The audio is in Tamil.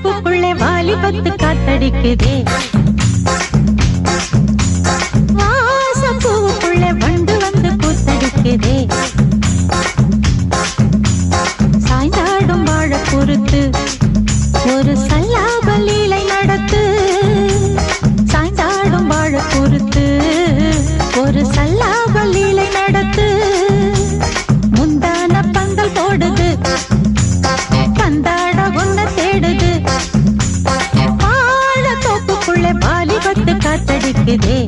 தோப்புக்குள்ளே வாலிபத்து காத்தடிக்குதே. வாசப்பூவுக்குள்ளே வண்டு வந்து கூத்தடிக்குதே. சாய்ந்தாடும் வாழ பொறுத்து ஒரு சல்லாப லீலை நடத்து. சாய்ந்தாடும் வாழ பொறுத்து ஒரு சல்லாப லீலை நடத்து. முந்தான பந்தல் போடுது, பந்தாட ஒன்ன தேடுது. வாழ தோப்புக்குள்ளே வாலிபத்து காத்தடிக்குதே.